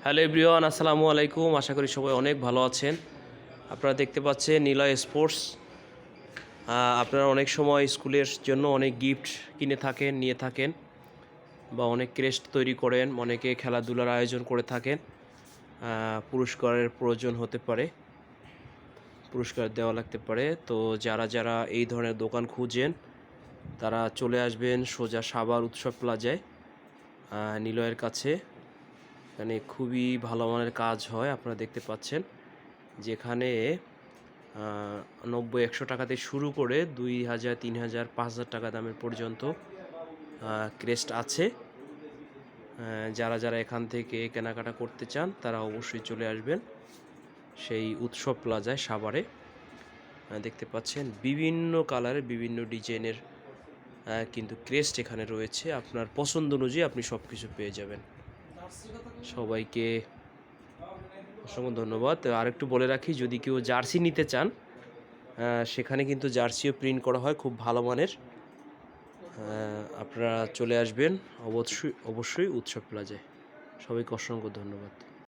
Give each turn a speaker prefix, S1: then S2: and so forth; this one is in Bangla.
S1: হ্যালো এভরিওয়ান, আসসালামু আলাইকুম। আশা করি সবাই অনেক ভালো আছেন। আপনারা দেখতে পাচ্ছেন নিলয় স্পোর্টস। আপনারা অনেক সময় স্কুলের জন্য অনেক গিফট কিনে থাকেন, নিয়ে থাকেন, বা অনেক ক্রেস্ট তৈরি করেন, অনেকে খেলাধুলার আয়োজন করে থাকেন। পুরস্কারের প্রয়োজন হতে পারে, পুরস্কার দেওয়া লাগতে পারে। তো যারা যারা এই ধরনের দোকান খুঁজেন তারা চলে আসবেন সোজা সাভার উৎসব প্লাজায়, নিলয়ের কাছে। এখানে খুবই ভালো মানের কাজ হয়, আপনারা দেখতে পাচ্ছেন, যেখানে 90-100 টাকাতে শুরু করে 2000, 3000, 5000 টাকা দামের পর্যন্ত ক্রেস্ট আছে। যারা যারা এখান থেকে কেনাকাটা করতে চান তারা অবশ্যই চলে আসবেন সেই উৎসব প্লাজায় সাভারে। দেখতে পাচ্ছেন বিভিন্ন কালারের, বিভিন্ন ডিজাইনের কিন্তু ক্রেস্ট এখানে রয়েছে। আপনার পছন্দ অনুযায়ী আপনি সব কিছু পেয়ে যাবেন। সবাইকে অসংখ্য ধন্যবাদ। আরেকটু বলে রাখি, যদি কেউ জার্সি নিতে চান সেখানে কিন্তু জার্সিও প্রিন্ট করা হয় খুব ভালো মানের। আপনারা চলে আসবেন অবশ্যই অবশ্যই উৎসব প্লাজায়। সবাইকে অসংখ্য ধন্যবাদ।